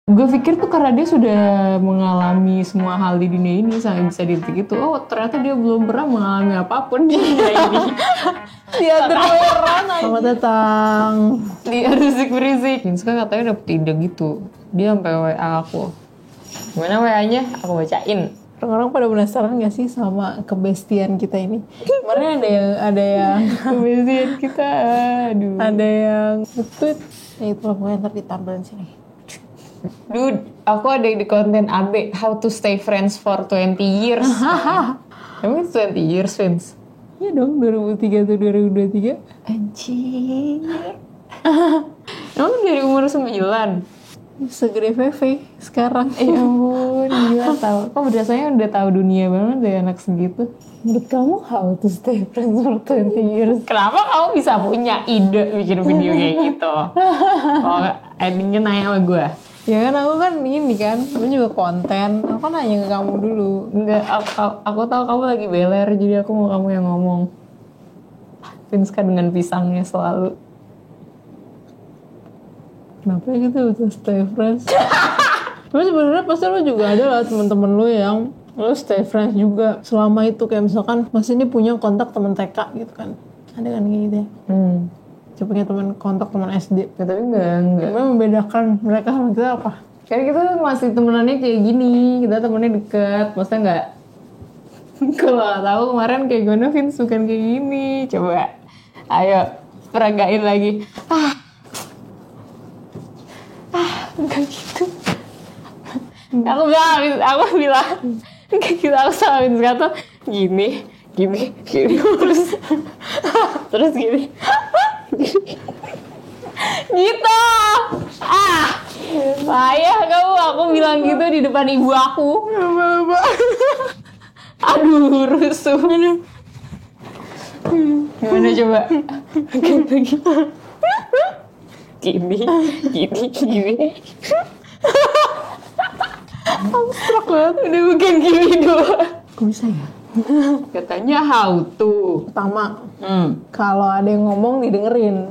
Gue pikir tuh karena dia sudah mengalami semua hal di dunia ini sampai bisa di titik itu. Oh ternyata dia belum pernah mengalami apapun di dunia ini. Dia beneran. Selamat datang. Dia berisik-berisik. Vinska katanya dapet ide gitu. Dia sampai WA aku. Gimana WA-nya? Aku bacain. Orang-orang pada penasaran gak sih sama kebestian kita ini? Kemarin ada yang Kebestian kita. Aduh. ada yang tweet. Ya itu pokoknya ntar ditampilin sini. Dude, aku ada di konten AB, how to stay friends for 20 years. Emang itu 20 years, Vince? Iya dong, 2003 atau 2023. Anjir. Emang dari umur 9? Segede VV sekarang. Ya ampun, gila tau. Kok berdasarnya udah tahu dunia banget deh anak segitu. Menurut kamu how to stay friends for 20 years? Kenapa kamu bisa punya ide bikin video kayak gitu? Oh, endingnya nanya sama gue. Ya kan aku kan ini kan, aku juga konten. Aku kan nanya ke kamu dulu. Enggak, aku tahu kamu lagi beler, jadi aku mau kamu yang ngomong. Vinska dengan pisangnya selalu. Kenapa gitu to stay friends? Tapi sebenarnya pasti lo juga ada lah teman-teman lo yang lo stay friends juga selama itu, kayak misalkan Mas ini punya kontak teman TK gitu kan, ada kan gitu ya. Coba punya teman kontak teman SD. Ya, tapi enggak. Apa yang membedakan mereka sama kita apa? Karena kita masih temenannya kayak gini, kita temennya deket, maksudnya enggak. Kalau nggak tahu kemarin kayak gimana Vince bukan kayak gini. Coba, ayo peragain lagi. Enggak gitu. Aku bilang kayak gitu, aku sama Vince kata gini, terus gini. Gitu. Payah kamu, aku bilang gitu di depan ibu aku. Aduh, rusuh. Gimana coba? Gini. Abstrak banget. Udah bukan gini doang. Kok bisa ya? Katanya how to. Pertama, kalau ada yang ngomong didengerin.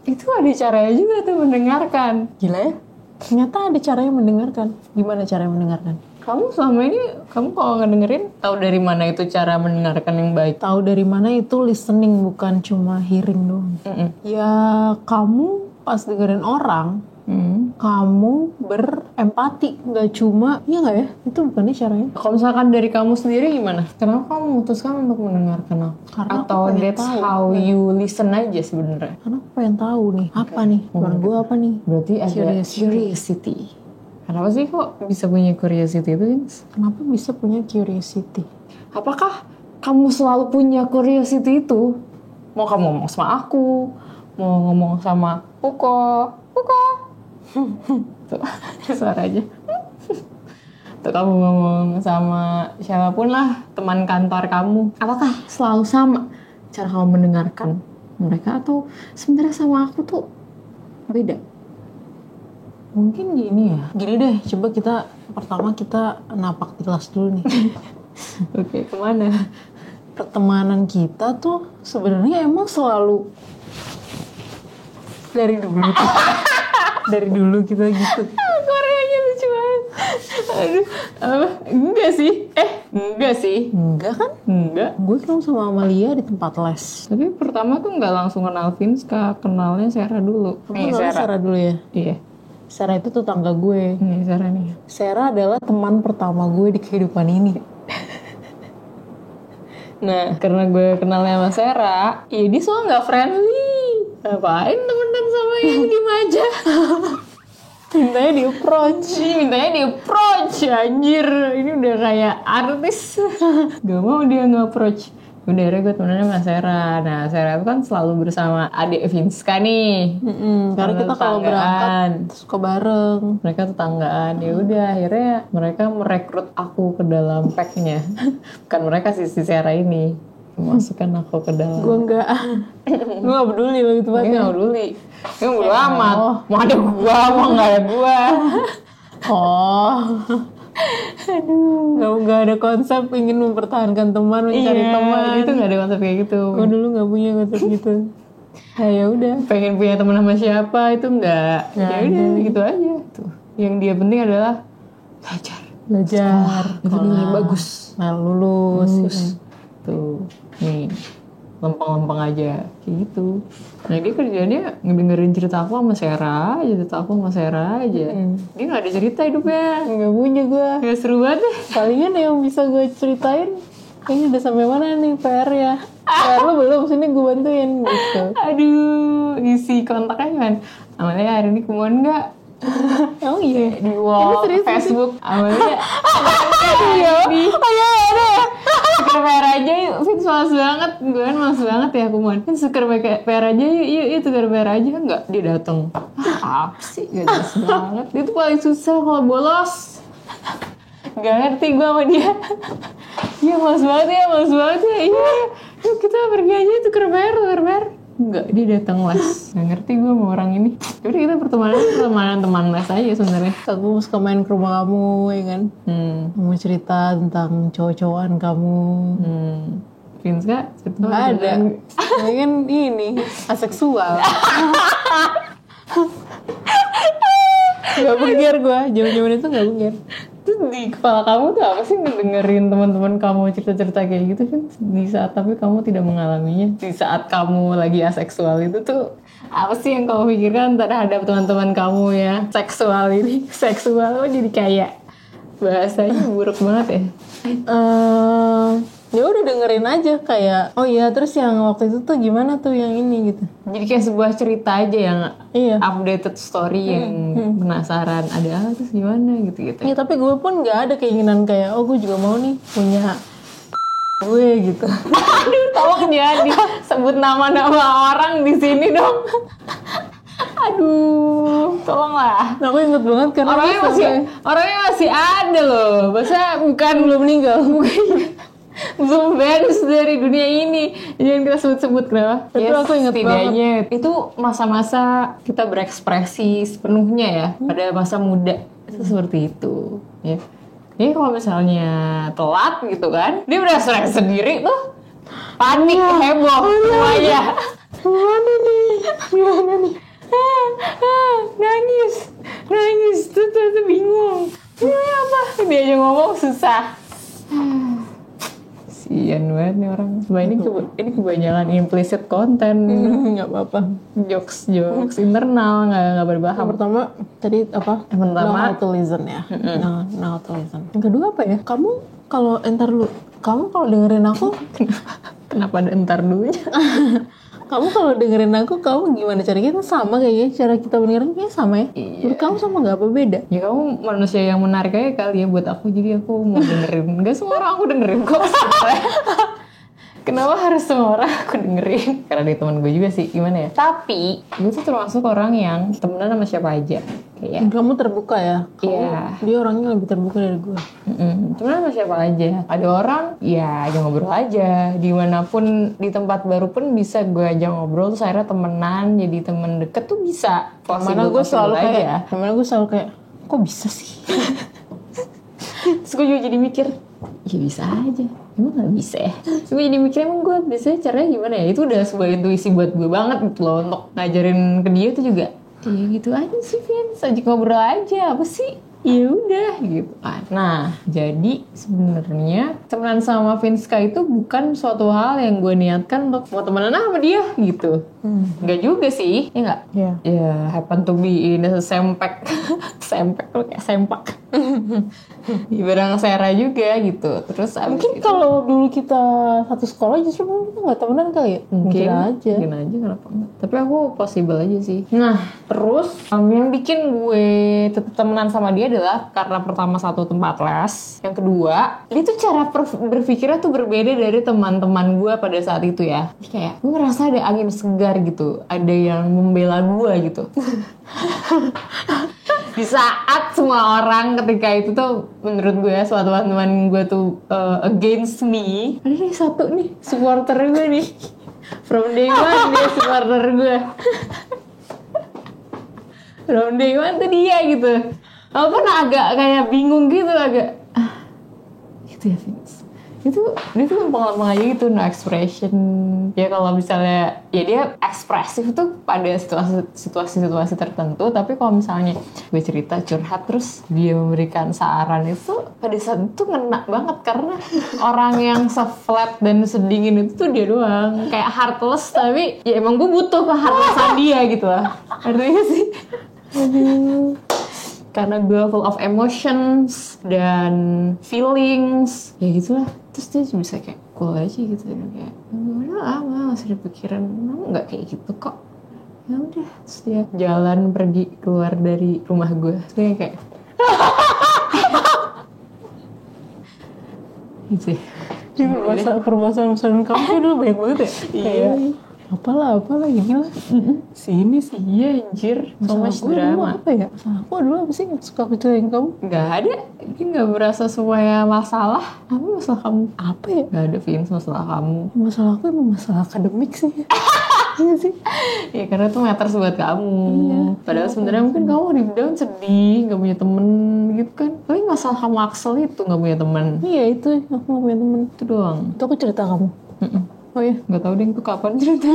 Itu ada caranya juga tuh mendengarkan. Gila ya? Ternyata ada caranya mendengarkan. Gimana caranya mendengarkan? Kamu selama ini, kamu kalau ngedengerin, tahu dari mana itu cara mendengarkan yang baik? Tahu dari mana itu listening, bukan cuma hearing doang. Ya kamu pas dengerin orang, kamu berempati, nggak cuma, iya nggak ya? Itu bukannya caranya? Kalau misalkan dari kamu sendiri gimana? Kenapa kamu memutuskan untuk mendengarkan aku? Karena aku Atau pengen that's tahu. how you listen aja sebenarnya? Karena aku pengen tahu nih, apa nih? Menurut gue apa nih? Berarti ada curiosity. Kenapa sih kok bisa punya curiosity itu, Vince? Kenapa bisa punya curiosity? Apakah kamu selalu punya curiosity itu? Mau kamu ngomong sama aku, mau ngomong sama Puko. Tuh, suaranya. Tuh kamu ngomong sama siapapun lah, teman kantor kamu. Apakah selalu sama cara kamu mendengarkan mereka atau sebenarnya sama aku tuh beda? Mungkin gini ya. Gini deh, coba pertama kita napak tilas dulu nih. Oke, kemana? Pertemanan kita tuh sebenarnya emang selalu dari dulu kita gitu. Koreanya lucu banget. Aduh, enggak sih. Enggak kan? Enggak. Gue ketemu sama Amalia di tempat les. Tapi pertama tuh nggak langsung kenal Vinska, kenalnya Sarah dulu. Kamu kenal Sarah dulu ya? Iya. Sarah itu tetangga gue. Nih Sarah nih. Sarah adalah teman pertama gue di kehidupan ini. Nah, karena gue kenalnya sama Sarah, ya dia soalnya nggak friendly. Ngapain temenan sama yang diem aja? Mintanya di approach. Mintanya di approach, anjir. Ini udah kayak artis. Gak mau dia nge-approach. Udah akhirnya gue temenannya sama Sarah. Nah, Sarah itu kan selalu bersama adik Vinska nih. Karena kita kalau berangkat suka bareng. Mereka tetanggaan. Ya udah akhirnya mereka merekrut aku ke dalam packnya. Bukan mereka sih, si Sarah ini masukkan aku ke dalam. Gue enggak. Gue gak peduli loh gitu Gue banget. gak peduli. Gue bodo amat. Mau ada gua, mau gak ada gua. Aduh. Gak ada konsep ingin mempertahankan teman, mencari teman. Itu gak ada konsep kayak gitu. Gue dulu gak punya konsep gitu. Ya udah. Pengen punya teman sama siapa itu enggak. Ya udah gitu aja. Tuh. Yang dia penting adalah belajar. Belajar. Itu nilai Sekolah. bagus. Belajar. Itu nilai bagus. Nah, lulus. Terus tuh nih lempeng-lempeng aja kayak gitu. Nah dia kerjanya ngedengerin cerita aku sama Sarah aja. Dia nggak ada cerita hidupnya. Nggak punya gue. Nggak seru banget deh. Palingan yang bisa gue ceritain, ini udah sampai mana nih PR ya? PR lu belum, sini gue bantuin gitu. Aduh, isi kontaknya kan. Amalia hari ini kemuan nggak? Emang iya? Di wall serius Facebook. Amalia. Iya. Oh iya ada ya. Seker PR aja yuk. Vince males banget. Gue kan males banget ya kemuan. Kan seker PR aja yuk seker PR aja. Enggak, dia dateng. Apa sih? Gak jelas banget. Dia tuh paling susah kalau bolos. Gak ngerti gue sama dia. Iya males banget ya. Iya. Yuk kita pergi aja tuker PR. Enggak, dia datang les. Gak ngerti gue sama orang ini. Jadi kita pertemanan teman les aja sebenarnya. Aku suka main ke rumah kamu, ya kan? Mau cerita tentang cowok-cowokan kamu. Vince gak? Nggak ada. Ini kan ini, aseksual. Gak begier gue, zaman-zaman itu gak begier. Itu di kepala kamu tuh apa sih ngedengerin teman-teman kamu cerita-cerita kayak gitu kan? Di saat tapi kamu tidak mengalaminya. Di saat kamu lagi aseksual itu tuh apa sih yang kamu pikirkan terhadap teman-teman kamu ya? Seksual jadi kayak bahasanya buruk banget ya. Ya udah dengerin aja kayak, oh iya terus yang waktu itu tuh gimana tuh yang ini gitu. Jadi kayak sebuah cerita aja yang Iya. updated story yang penasaran ada apa terus gimana gitu-gitu. Ya tapi gue pun gak ada keinginan kayak, oh gue juga mau nih punya gue gitu. Aduh, tolong ya disebut nama-nama orang di sini dong. Aduh, tolonglah. Nah, aku inget banget karena Orangnya masih ada loh. Masa bukan belum meninggal? Belum beres dari dunia ini. Jangan kita sebut-sebut kenapa? Itu aku inget setidaknya itu masa-masa kita berekspresi sepenuhnya ya pada masa muda itu seperti itu. Ya. Jadi kalau misalnya telat gitu kan, dia udah stres sendiri tuh, panik, heboh semuanya. Gimana nih? Nangis, tuh bingung. Ini apa? Dia aja ngomong susah. Sian banget nih orang. Cuma ini kebanyakan implicit content. nggak apa-apa. Jokes internal nggak berbahaya. Yang pertama tadi apa? Yang pertama, know how to listen ya. Know how to listen. Yang kedua apa ya? Kamu kalau dengerin aku, kenapa ada entar dulunya? kamu kalau dengerin aku, kamu gimana cara kita sama kayaknya cara kita dengerin kayaknya sama ya. Menurut kamu sama nggak apa beda? Ya kamu manusia yang menarik aja kali ya buat aku, jadi aku mau dengerin. Gak semua orang aku dengerin kok. Kenapa harus semua orang aku dengerin? Karena dia teman gue juga sih, gimana ya? Tapi gue tuh termasuk orang yang temenan sama siapa aja. Kayak Kamu terbuka ya? Iya. Dia orangnya lebih terbuka dari gue. Temenan sama siapa aja. Ada orang, ya aja ngobrol aja. Dimanapun, di tempat baru pun bisa gue aja ngobrol. Terus akhirnya temenan, jadi temen deket tuh bisa. Mana gue selalu kayak, kok bisa sih? Terus gue juga jadi mikir, ya bisa aja. Emang gak bisa ya? Terus gue jadi mikir, emang gue biasanya caranya gimana ya? Itu udah sebuah intuisi buat gue banget gitu loh. Untuk ngajarin ke dia tuh juga, ya gitu aja sih Vince, ajak ngobrol aja. Apa sih? Ya udah gitu kan. Nah, jadi sebenarnya temenan sama Vinska itu bukan suatu hal yang gue niatkan untuk mau temenan sama dia gitu. Enggak juga sih, ya enggak? Iya. Ya, happen to be in a sempek. Sempek tuh kayak sempak. Ibarat Sarah juga gitu. Terus Mungkin kalau dulu kita satu sekolah justru kita nggak temenan kali ya? Mungkin aja kenapa enggak. Tapi aku possible aja sih. Nah, terus yang bikin gue tetap temenan sama dia adalah karena pertama satu tempat les. Yang kedua, dia tuh cara berpikirnya tuh berbeda dari teman-teman gue pada saat itu ya. Jadi kayak gue ngerasa ada angin segar gitu. Ada yang membela gue gitu. Di saat semua orang ketika itu tuh menurut gue ya, suatu teman gue tuh against me, ada nih satu nih supporter gue nih from day one, dia supporter gue. From day one tuh dia gitu. Walaupun agak kayak bingung gitu, agak gitu ya Vince, dia tuh lempeng-lempeng aja gitu, no expression. Ya kalau misalnya ya dia ekspresif tuh pada situasi tertentu, tapi kalau misalnya gue cerita curhat terus dia memberikan saran itu pada saat itu ngena banget, karena orang yang se-flat dan sedingin itu tuh dia doang, kayak heartless, tapi ya emang gue butuh ke heartlessan dia gitu lah, artinya sih. Karena gue full of emotions dan feelings ya gitulah, terus dia bisa kayak cool aja gitu, kayak udah nggak usah dipikirin, nggak kayak gitu kok, ya udah. Terus dia jalan pergi keluar dari rumah gue, terus dia kayak gitu sih. Permasalahan kamu tuh dulu banyak banget ya. Iya. Apalah gila. Sini sih. Iya anjir, so much drama. Apa ya? Masalah aku dulu apa sih yang suka aku ceritain kamu? Gak ada, ini gak berasa semuanya masalah. Apa masalah kamu? Apa ya? Gak ada Vince masalah kamu. Masalah aku emang masalah akademik sih. Iya sih. Ya karena itu matters buat kamu. Iya. Padahal sebenarnya mungkin kamu deep down sedih, gak punya temen gitu kan. Tapi masalah kamu Axel itu gak punya temen. Iya itu, aku gak punya temen. Itu doang. Itu aku cerita kamu. Oh iya, nggak tahu deh itu kapan cerita.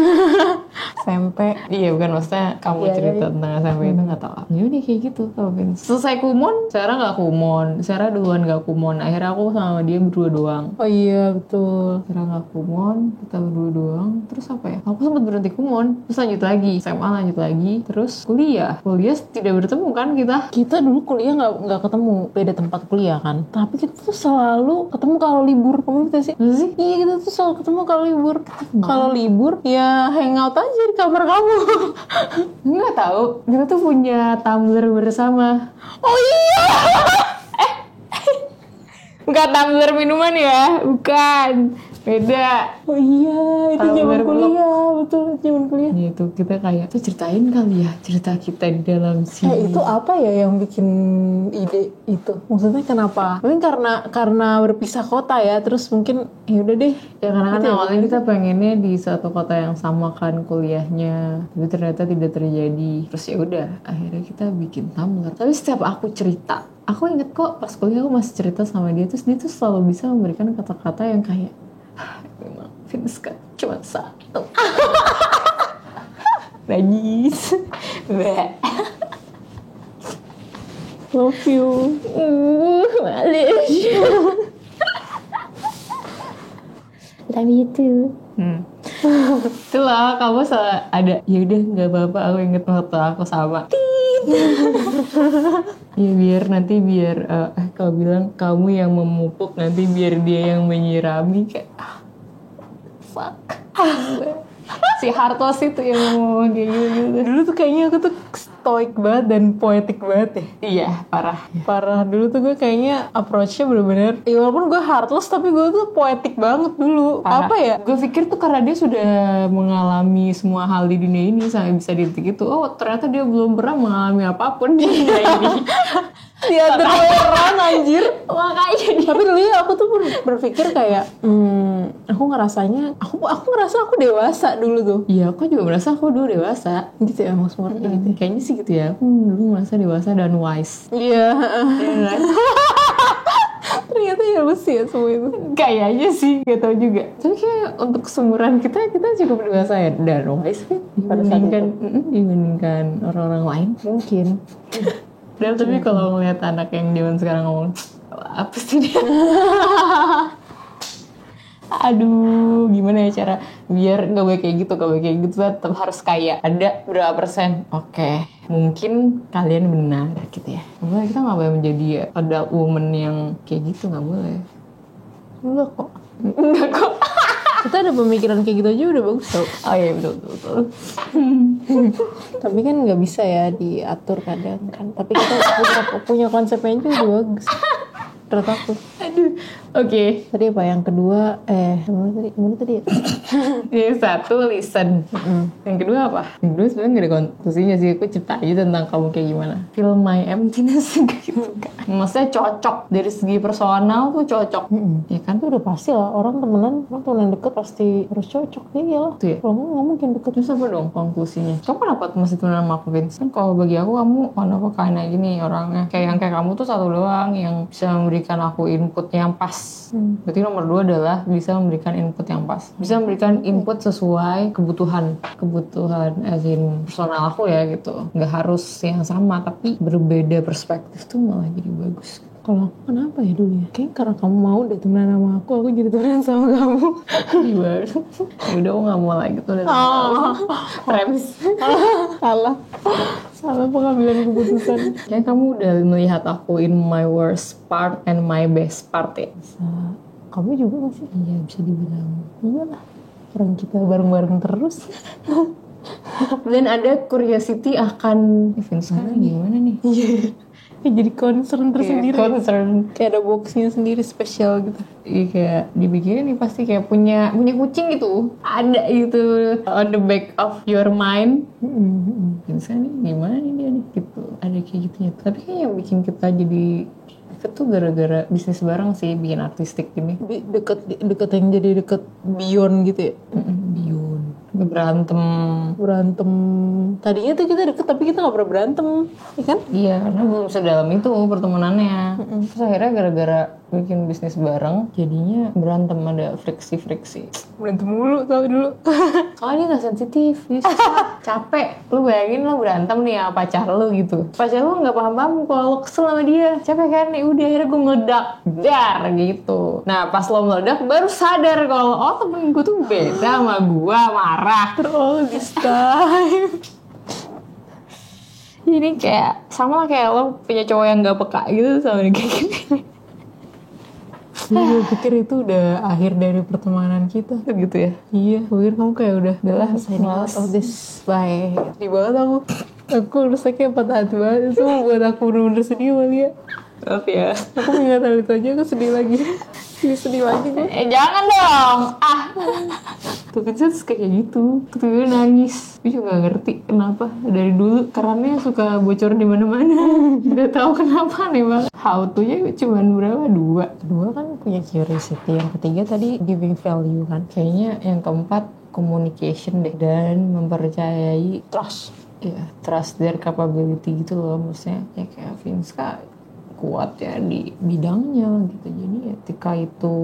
SMP. Iya bukan, maksudnya kamu cerita tentang SMP itu nggak tahu. Ya udah kayak gitu, tau Vince. Selesai kumon, Sarah nggak kumon. Sarah duluan nggak kumon. Akhirnya aku sama dia berdua doang. Oh iya betul. Sarah nggak kumon, kita berdua doang. Terus apa ya? Aku sempat berhenti kumon. Terus lanjut lagi, SMA lanjut lagi. Terus kuliah tidak bertemu kan kita? Kita dulu kuliah nggak ketemu, beda tempat kuliah kan. Tapi kita tuh selalu ketemu kalau libur. Kamu ngerti sih? Masa sih? Iya kita tuh selalu ketemu kalau libur. Kalau libur ya hangout aja di kamar kamu. Nggak tahu. Kita tuh punya Tumblr bersama. Oh iya. Bukan Tumblr minuman ya, bukan. Beda. Oh iya, itu zaman kuliah, betul, zaman kuliah. Ya itu kita kayak tuh ceritain kali ya cerita kita di dalam sini. Itu apa ya yang bikin ide itu? Maksudnya kenapa? Mungkin karena berpisah kota ya, terus mungkin ya udah deh. Ya karena kan awalnya kita pengennya di satu kota yang sama kan kuliahnya, tapi ternyata tidak terjadi. Terus ya udah, akhirnya kita bikin Tumblr. Tapi setiap aku cerita, aku inget kok pas kuliah aku masih cerita sama dia, terus dia tuh selalu bisa memberikan kata-kata yang kayak memang Vince kan cuma satu. Najis. Love you. Malaysia. Love you too. Itulah kamu salah ada. Ya udah nggak apa-apa, aku inget waktu aku sama. Ya biar kalau bilang kamu yang memupuk, nanti biar dia yang menyirami, kayak fuck. Si Hartos itu yang ngomong kayak gitu. Dulu tuh kayaknya aku tuh stoik banget dan poetik banget ya. Iya, parah. Dulu tuh gue kayaknya approach-nya bener-bener, ya walaupun gue heartless tapi gue tuh poetik banget dulu. Parah. Apa ya? Gue pikir tuh karena dia sudah mengalami semua hal di dunia ini sampai bisa di titik itu. Oh ternyata dia belum pernah mengalami apapun di dunia ini. Dia orang anjir. Makanya Tapi dulu ya aku tuh berpikir kayak aku ngerasa aku dewasa dulu tuh. iya, aku juga merasa aku dulu dewasa. Gitu ya maksudnya gitu. Kayaknya sih gitu ya. Aku dulu merasa dewasa dan wise. Iya. Ternyata ya mesti ya semua itu. Kayaknya sih, gak tau juga. Tapi kayak untuk seumuran kita cukup dewasa ya dan wise kan dibandingkan orang-orang lain mungkin. Dan tapi kalau ngeliat anak yang zaman sekarang ngomong, apa sih dia? Aduh, gimana ya cara biar gak boleh kayak gitu, tetap harus kayak ada berapa persen. Oke, mungkin kalian benar gitu ya. Kita gak boleh menjadi adult woman yang kayak gitu, gak boleh. Enggak kok. Kita ada pemikiran kayak gitu aja udah bagus tau. Oh iya betul. Tapi kan nggak bisa ya diatur kadang kan. Tapi kita punya konsepnya juga udah bagus. Menurut aku. Aduh, oke. Tadi apa yang kedua? Gimana tadi ya? Yang satu listen. Yang kedua apa? Yang kedua sebenarnya gak ada konklusinya sih. Aku cerita aja tentang kamu kayak gimana. Feel my emptiness gitu kan. Maksudnya cocok dari segi personal tuh cocok. Ya kan? Itu udah pasti lah. Orang temenan deket pasti harus cocok. Iyalah. Tuh ya. Kalau nggak mungkin deket. Terus apa dong konklusinya? Kamu kenapa masih temenan sama aku, Vince? Kan kalau bagi aku kamu kenapa kayak gini orangnya. Kayak yang kayak kamu tuh satu doang yang bisa memberikan aku input yang pas Berarti nomor 2 adalah bisa memberikan input yang pas. Bisa memberikan input sesuai kebutuhan as in personal aku ya gitu. Nggak harus yang sama, tapi berbeda perspektif tuh malah jadi bagus. Kalau aku kenapa ya dulu ya? Kayaknya karena kamu mau deh temenan sama aku jadi temenan sama kamu. Gimana? Udah aku nggak mau lagi tuh. Rems. Salah pengambilan keputusan. Kayaknya kamu udah melihat aku in my worst part and my best part ya. Kamu juga gak sih? Iya, bisa dibilang. Iyalah, orang kita bareng-bareng terus. Dan ada curiosity akan Vincent gimana nih? Iya. Jadi concern tersendiri. Concern. Kayak ada boxnya sendiri spesial gitu. Iya, kayak dibikin nih pasti kayak punya kucing gitu. Ada gitu on the back of your mind. Vincent nih gimana nih dia nih gitu. Ada kayak gitunya. Tapi kayak yang bikin kita jadi deket tuh gara-gara bisnis bareng sih, bikin artistik gini. Deket yang jadi deket beyond gitu ya. Beyond. Berantem. Tadinya tuh kita deket tapi kita gak pernah berantem, ya kan? Iya, karena belum sedalam itu pertemanannya. Terus akhirnya gara-gara bikin bisnis bareng, jadinya berantem, ada friksi-friksi. Berantem mulu tau dulu. Soalnya dia gak sensitif, dia susah, capek. Lu bayangin lu berantem nih sama pacar lu gitu. Pacar lu gak paham-paham kalau lu kesel sama dia. Capek kan? Ya udah akhirnya gue meledak. Dar gitu. Nah pas lo meledak baru sadar kalau oh temen gue tuh beda sama gue, marah. All this time. Jadi kayak sama kayak lo punya cowok yang gak peka gitu sama dia kayak gini. Gue pikir itu udah akhir dari pertemanan kita. Gitu ya? Iya, gue pikir kamu kayak udah signing out of this. Bye. Sedih banget aku. Aku rusaknya patah hati banget. Itu membuat aku bener-bener sedih kali ya. Maaf ya. Aku mengingat hal itu aja, aku sedih lagi. Sedih lagi gue. Jangan dong. Tuh kan terus kayak gitu. Gue nangis. Gue juga gak ngerti kenapa. Dari dulu kerannya suka bocor di mana-mana. Gak tahu kenapa nih bang. How to-nya cuma berapa? 2. Kedua kan punya curiosity. Yang ketiga tadi giving value kan. Kayaknya yang keempat communication deh. Dan mempercayai Trust. ya, trust their capability gitu loh. Maksudnya ya kayak Vinska kuat ya di bidangnya gitu. Jadi ya ketika itu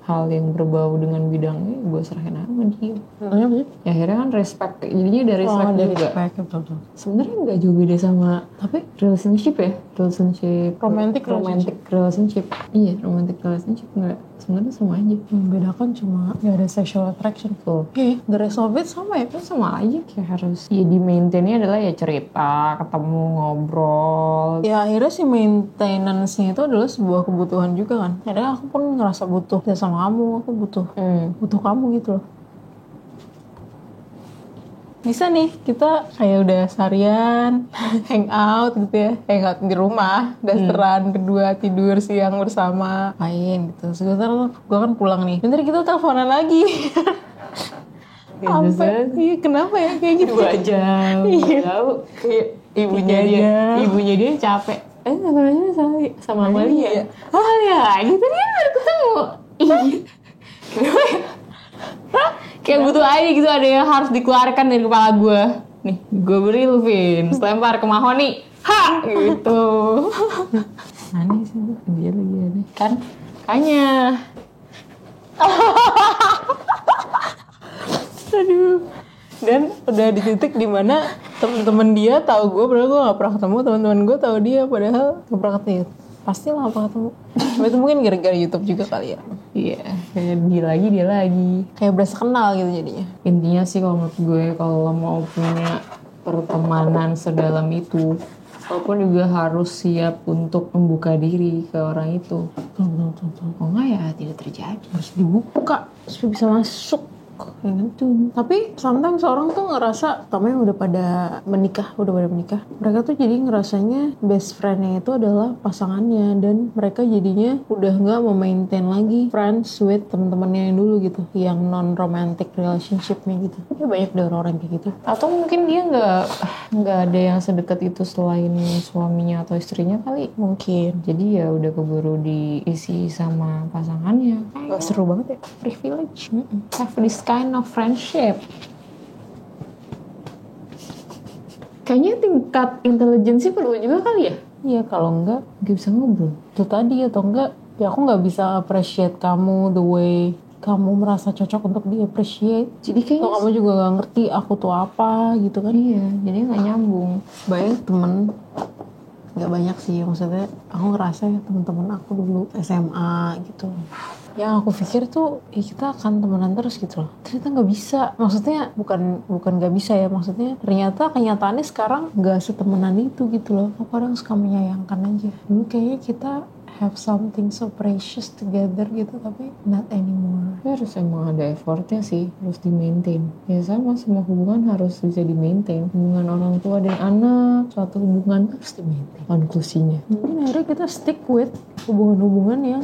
hal yang berbau dengan bidangnya gue serahin aja sama dia. Contohnya apa sih? Ya akhirnya kan respect, jadinya dari respect dari juga. respect, betul. Sebenarnya nggak jauh beda sama tapi relationship Romantic relationship. Iya, romantic relationship nggak, sebenarnya sama aja. Membedakan cuma gak ada sexual attraction. Tuh. Oke, the rest of it sama ya? Kan sama aja kayak harus ya di maintainnya adalah ya cerita, ketemu, ngobrol. Ya akhirnya si maintenance-nya itu adalah sebuah kebutuhan juga kan. Akhirnya aku pun ngerasa butuh ya sama kamu, aku butuh kamu gitu loh. Bisa nih kita kayak udah seharian hangout gitu ya, hangout di rumah, dasteran berdua, tidur siang bersama, main gitu. Sebentar gue kan pulang nih, bentar kita teleponan lagi. Sampai iya kenapa ya kayak gitu 2 jam. Iya. Tahu kayak Iya. ibunya dia capek. Namanya sama Amalia. Amalia, gitu dia baru ketemu. Iya. Kenapa ya? Kayak butuh aja gitu, ada yang harus dikeluarkan dari kepala gue. Nih, gue beri lu Vin, lempar ke Mahoni. Ha! Gitu. Aneh sih, dia lagi aneh. Kan? Kayaknya. Aduh. Dan udah di titik dimana temen-temen dia tahu gue, padahal gue gak pernah ketemu. Teman-teman gue tahu dia, padahal gak pernah ketemu. Pasti lah gak ketemu. Cuma itu mungkin gara-gara YouTube juga kali ya. Iya, kayak dia lagi. Kayak berasa kenal gitu jadinya. Intinya sih kalau menurut gue, kalau lo mau punya pertemanan sedalam itu, walaupun juga harus siap untuk membuka diri ke orang itu. Betul. Oh enggak ya, tidak terjadi. Harus dibuka supaya bisa masuk. Ya gitu. Tapi sometimes orang tuh ngerasa kamu yang udah pada menikah, mereka tuh jadi ngerasanya best friend-nya itu adalah pasangannya, dan mereka jadinya udah nggak memaintain lagi friends with teman-temannya yang dulu gitu, yang non romantic relationship-nya gitu. Ya banyak deh orang kayak gitu. Atau mungkin dia nggak ada yang sedekat itu selain suaminya atau istrinya kali. Mungkin. Jadi ya udah keburu diisi sama pasangannya. Gak seru banget ya. Privilege. Have this kind of friendship. Kayaknya tingkat intelijensi perlu juga kali ya? Iya, kalau enggak Gak bisa ngobrol. itu tadi, atau enggak Ya aku nggak bisa appreciate kamu the way kamu merasa cocok untuk di appreciate. Jadi Atau kayaknya kamu juga gak ngerti aku tuh apa gitu kan. iya, jadi nggak nyambung. Banyak temen, nggak banyak sih, maksudnya aku ngerasa ya temen-temen aku dulu SMA gitu yang aku pikir tuh kita akan temenan terus gitu loh, ternyata nggak bisa. Maksudnya bukan nggak bisa ya, maksudnya ternyata kenyataannya sekarang nggak setemenan itu gitu loh. Aku kadang suka menyayangkan aja, dulu kayaknya kita have something so precious together gitu, tapi not anymore. Tapi harus emang ada effortnya sih, harus di maintain. Ya sama, semua hubungan harus bisa di maintain. Hubungan orang tua dan anak, suatu hubungan harus di maintain konklusinya. Mungkin akhirnya kita stick with hubungan-hubungan yang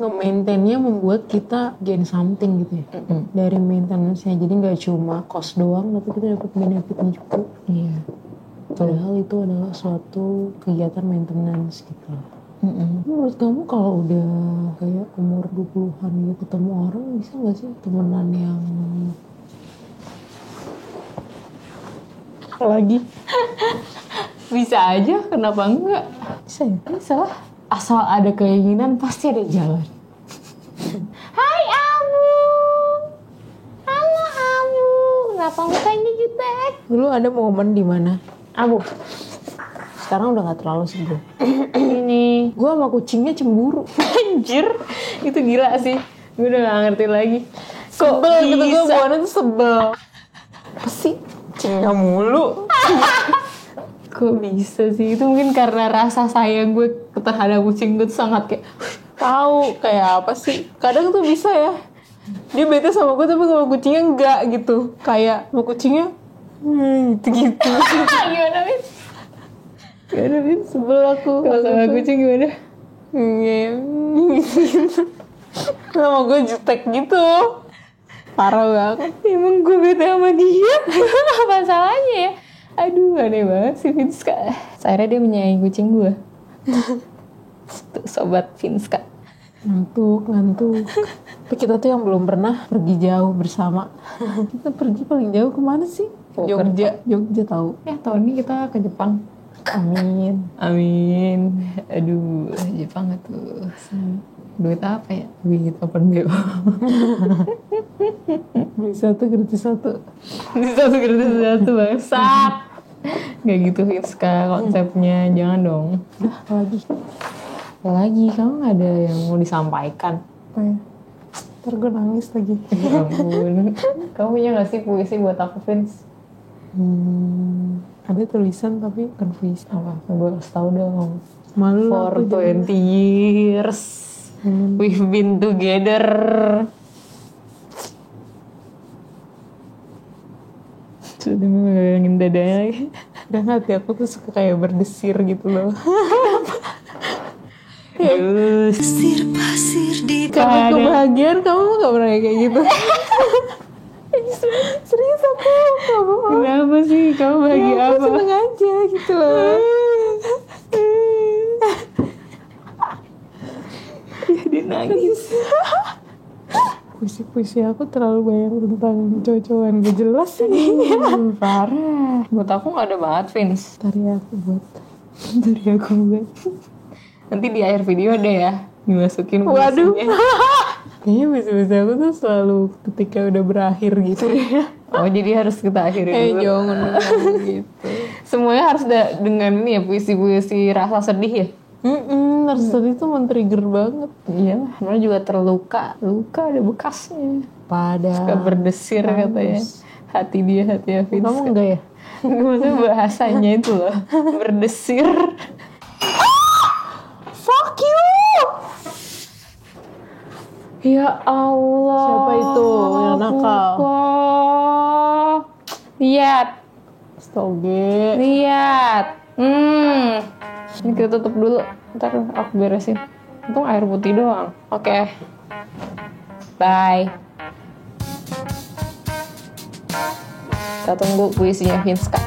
nge-maintainnya membuat kita gain something gitu ya dari maintenance-nya. Jadi nggak cuma cost doang, tapi kita dapat benefitnya juga. Iya. Padahal itu adalah suatu kegiatan maintenance gitu. Menurut kamu kalau udah kayak umur 20-an gitu ketemu orang, bisa nggak sih temenan yang lagi? Bisa aja, kenapa enggak? Bisa ya? Bisa lah. Asal ada keinginan, pasti ada jalan. Hai Abu. Halo Abu. Kenapa mukanya jutek? Dulu ada momen di mana Abu. sekarang udah nggak terlalu sebel. Ini. Gue sama kucingnya cemburu. Anjir. Itu gila sih. Gue udah gak ngerti lagi. Kok Sebel gitu, gue bisa? bawaannya tuh sebel. Apa sih? Kucingnya mulu. Kok bisa sih? Itu mungkin karena rasa sayang gue terhadap kucing gue tuh sangat kayak Tahu kayak apa sih? Kadang tuh bisa ya. Dia bete sama gue tapi sama kucingnya enggak gitu. Kayak sama kucingnya gitu-gitu. gimana Min? Gimana Bin? Sebel aku. Kalau sama kucing gimana? Gitu. Sama gue jutek gitu. Parah banget. Emang gue bete sama dia? Apa salahnya ya? Aduh aneh banget sih Vinska. Akhirnya dia menyayangi kucing gue. Tuh sobat Vinska. Ngantuk. Tapi kita tuh yang belum pernah pergi jauh bersama. Kita pergi paling jauh kemana sih? Jogja tahu. Ya tahun ini kita ke Jepang. Amin. Amin. Aduh, Jepang tuh. Duit apa ya? Duit open BO. Beli satu gratis satu. Di satu gratis satu bangsat. Gak gitu Vinska konsepnya. Jangan dong. Udah lagi. Lagi kamu gak ada yang mau disampaikan? Apa ya? Ntar gue nangis lagi. Ya ampun. Kamu punya gak sih puisi buat aku Vins? Ada tulisan tapi bukan puisi. Apa? Gue kasih tau dong. Malu lah For aku jadi. 20 years we've been together. Sudah megangin dadanya lagi. Dan hati aku tuh suka kayak berdesir gitu loh. Pasir di Karena kebahagiaan kamu gak pernah kayak gitu. Serius aku. Kenapa sih? Kamu bahagia Aku apa? seneng aja gitu loh. Dia nangis. Puisi-puisi aku terlalu banyak tentang cowok-cowokan gak jelas ini. Parah. Buat aku gak ada banget, Vince. Dari aku buat. Nanti di akhir video deh ya. Dimasukin Waduh. puisinya. Kayaknya puisi-puisi aku tuh selalu ketika udah berakhir gitu ya. Oh, jadi harus kita akhiri dulu. Jangan gitu. Semuanya harus dengan ini ya, puisi-puisi rasa sedih ya? Nurse tadi tuh men-trigger banget. Iya lah, namanya juga terluka. Luka ada bekasnya. Pada Suka berdesir katanya. Hati dia, hati Vince. kamu enggak ya? Maksudnya bahasanya itu loh. Berdesir. Fuck you! Ya Allah. Siapa itu yang nakal? Lihat. Astaga. Lihat. Ini kita tutup dulu. Ntar aku beresin. Untung air putih doang. Oke. Bye. Kita tunggu puisinya Vinska.